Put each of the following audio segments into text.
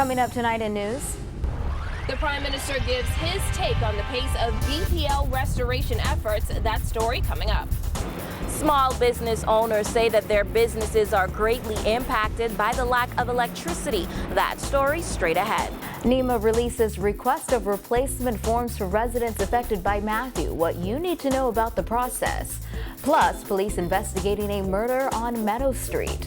Coming up tonight in news. The Prime Minister gives his take on the pace of BPL restoration efforts. That story coming up. Small business owners say that their businesses are greatly impacted by the lack of electricity. That story straight ahead. NEMA releases request of replacement forms for residents affected by Matthew. What you need to know about the process. Plus, police investigating a murder on Meadow Street.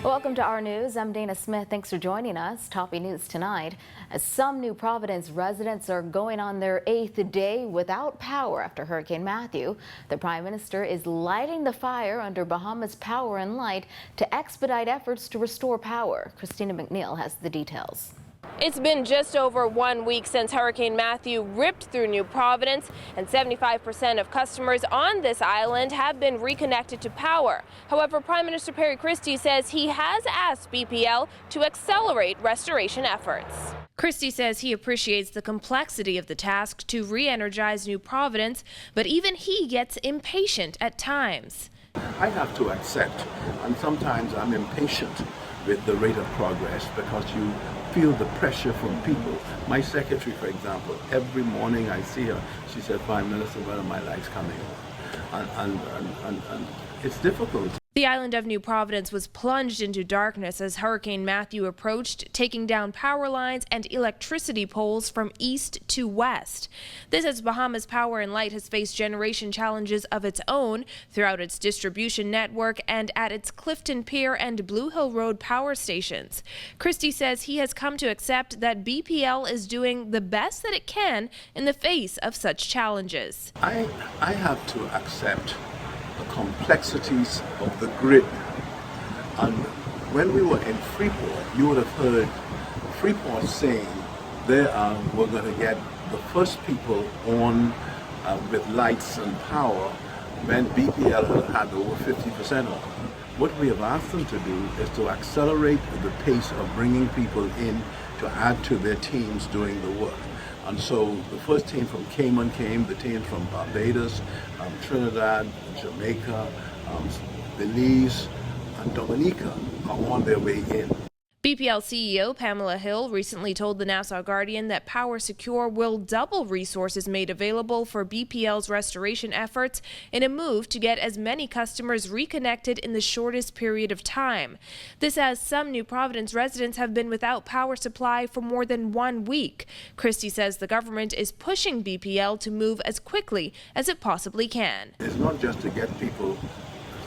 Welcome to our news. I'm Dana Smith. Thanks for joining us. Topping news tonight. As some New Providence residents are going on their 8th day without power after Hurricane Matthew, the Prime Minister is lighting the fire under Bahamas Power and Light to expedite efforts to restore power. Christina McNeil has the details. It's been just over 1 week since Hurricane Matthew ripped through New Providence, and 75% of customers on this island have been reconnected to power. However, Prime Minister Perry Christie says he has asked BPL to accelerate restoration efforts. Christie says he appreciates the complexity of the task to re-energize New Providence, but even he gets impatient at times. I have to accept, and sometimes I'm impatient with the rate of progress because you feel the pressure from people. My secretary, for example, every morning I see her, she said, Prime Minister, when are my lights coming on? And it's difficult. The island of New Providence was plunged into darkness as Hurricane Matthew approached, taking down power lines and electricity poles from east to west. This as Bahamas Power and Light has faced generation challenges of its own throughout its distribution network and at its Clifton Pier and Blue Hill Road power stations. Christie says he has come to accept that BPL is doing the best that it can in the face of such challenges. I have to accept the complexities of the grid. And when we were in Freeport, you would have heard Freeport saying we're going to get the first people on with lights and power when BPL had over 50% of them. What we have asked them to do is to accelerate the pace of bringing people in to add to their teams doing the work. And so the first team from Cayman came, the teams from Barbados, Trinidad, Jamaica, Belize, and Dominica are on their way in. BPL CEO Pamela Hill recently told the Nassau Guardian that Power Secure will double resources made available for BPL's restoration efforts in a move to get as many customers reconnected in the shortest period of time. This as some New Providence residents have been without power supply for more than 1 week. Christie says the government is pushing BPL to move as quickly as it possibly can. It's not just to get people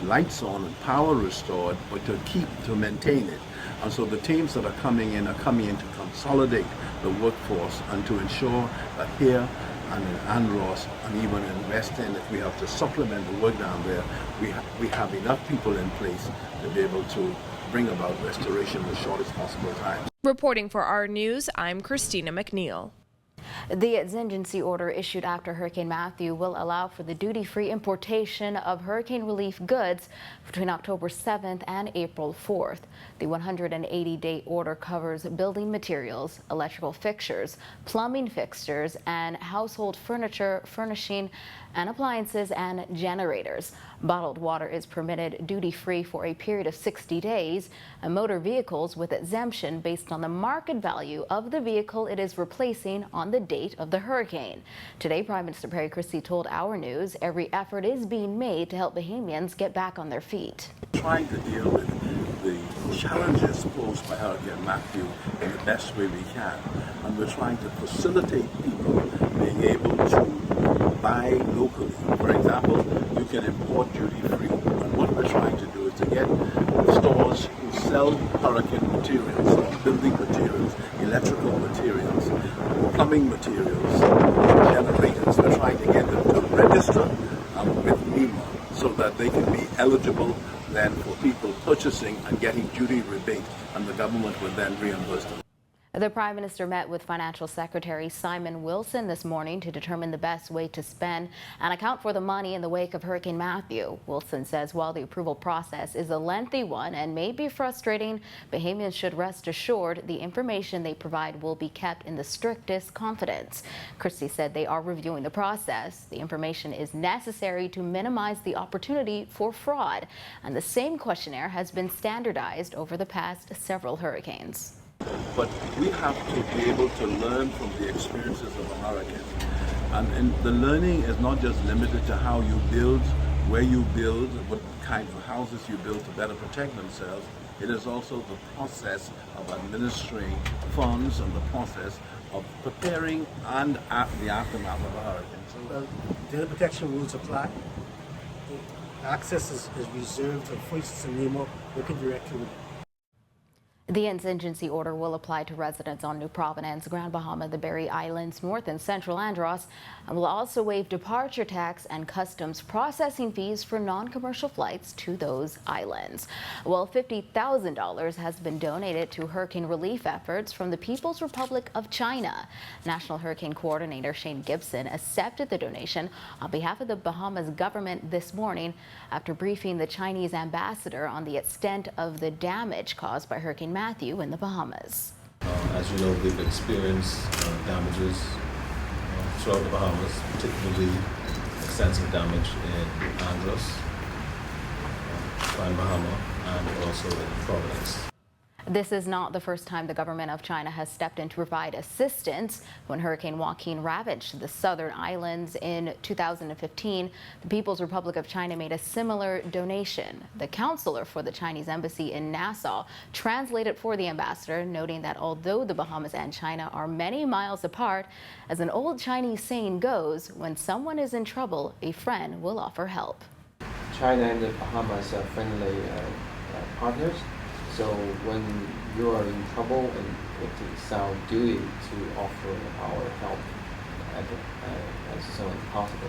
lights on and power restored, but to maintain it. And so the teams that are coming in to consolidate the workforce and to ensure that here and in Andros and even in West End, if we have to supplement the work down there, we have enough people in place to be able to bring about restoration in the shortest possible time. Reporting for our news, I'm Christina McNeil. The exigency order issued after Hurricane Matthew will allow for the duty-free importation of hurricane relief goods between October 7th and April 4th. The 180-day order covers building materials, electrical fixtures, plumbing fixtures, and household furniture, furnishing, and appliances and generators. Bottled water is permitted duty-free for a period of 60 days, and motor vehicles with exemption based on the market value of the vehicle it is replacing on the date of the hurricane. Today, Prime Minister Perry Christie told Our News every effort is being made to help Bahamians get back on their feet. Trying to deal with the challenges posed by Hurricane Matthew in the best way we can, and we're trying to facilitate people being able to buy locally. For example, you can import duty-free, and what we're trying to do is to get stores who sell hurricane materials, building materials, electrical materials, plumbing materials, generators. We're trying to get them to register with NEMA so that they can be eligible then for people purchasing and getting duty rebate, and the government will then reimburse them. The Prime Minister met with Financial Secretary Simon Wilson this morning to determine the best way to spend and account for the money in the wake of Hurricane Matthew. Wilson says while the approval process is a lengthy one and may be frustrating, Bahamians should rest assured the information they provide will be kept in the strictest confidence. Christie said they are reviewing the process. The information is necessary to minimize the opportunity for fraud, and the same questionnaire has been standardized over the past several hurricanes. But we have to be able to learn from the experiences of a hurricane. And the learning is not just limited to how you build, where you build, what kind of houses you build to better protect themselves. It is also the process of administering funds and the process of preparing and the aftermath of a hurricane. So data protection rules apply. Access is reserved. For instance, in Nemo, working directly with The emergency order will apply to residents on New Providence, Grand Bahama, the Berry Islands, North and Central Andros, and will also waive departure tax and customs processing fees for non-commercial flights to those islands. Well, $50,000 has been donated to hurricane relief efforts from the People's Republic of China. National Hurricane Coordinator Shane Gibson accepted the donation on behalf of the Bahamas government this morning after briefing the Chinese ambassador on the extent of the damage caused by Hurricane Matthew in the Bahamas. As you know, we've experienced damages throughout the Bahamas, particularly extensive damage in Andros, Grand Bahama, and also in Providence. This is not the first time the government of China has stepped in to provide assistance. When Hurricane Joaquin ravaged the southern islands in 2015, the People's Republic of China made a similar donation. The counselor for the Chinese embassy in Nassau translated for the ambassador, noting that although the Bahamas and China are many miles apart, as an old Chinese saying goes, when someone is in trouble, a friend will offer help. China and the Bahamas are friendly partners. So when you are in trouble, and it is our duty to offer our help as soon as possible.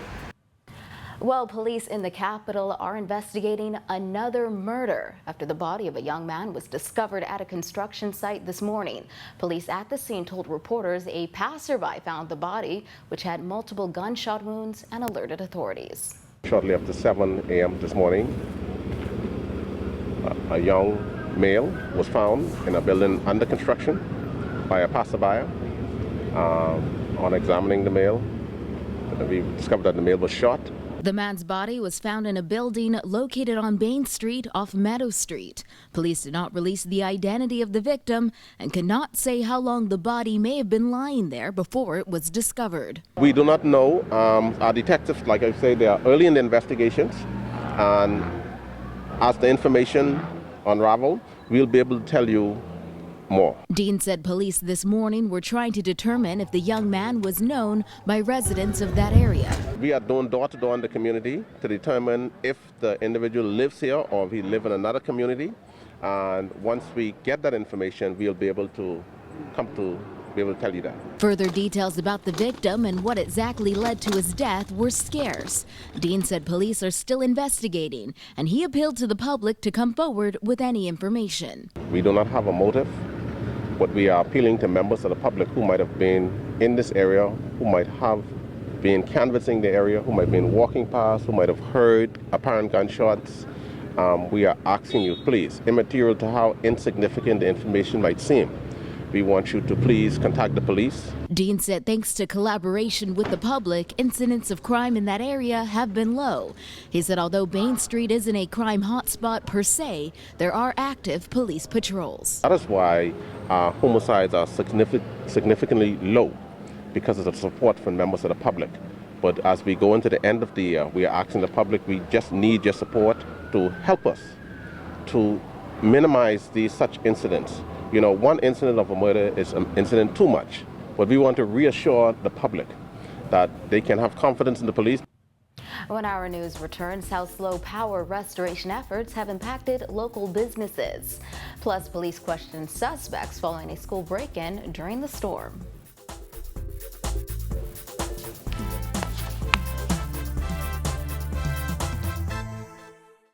Well, police in the capital are investigating another murder after the body of a young man was discovered at a construction site this morning. Police at the scene told reporters a passerby found the body, which had multiple gunshot wounds, and alerted authorities. Shortly after 7 a.m. this morning, a young male was found in a building under construction by a passerby. On examining the male, we discovered that the male was shot. The man's body was found in a building located on Bain Street off Meadow Street. Police did not release the identity of the victim and cannot say how long the body may have been lying there before it was discovered. We do not know. Our detectives, like I say, they are early in the investigations, and as the information unraveled, we'll be able to tell you more. Dean said police this morning were trying to determine if the young man was known by residents of that area. We are doing door-to-door in the community to determine if the individual lives here or if he lives in another community. And once we get that information, we'll be able to be able to tell you that. Further details about the victim and what exactly led to his death were scarce. Dean said police are still investigating, and he appealed to the public to come forward with any information. We do not have a motive, but we are appealing to members of the public who might have been in this area, who might have been canvassing the area, who might have been walking past, who might have heard apparent gunshots. We are asking you, please, immaterial to how insignificant the information might seem, we want you to please contact the police. Dean said thanks to collaboration with the public, incidents of crime in that area have been low. He said although Bain Street isn't a crime hotspot per se, there are active police patrols. That is why homicides are significantly low, because of the support from members of the public. But as we go into the end of the year, we are asking the public, we just need your support to help us to minimize these such incidents. You know, one incident of a murder is an incident too much, but we want to reassure the public that they can have confidence in the police. When our news returns, how slow power restoration efforts have impacted local businesses. Plus, police question suspects following a school break-in during the storm.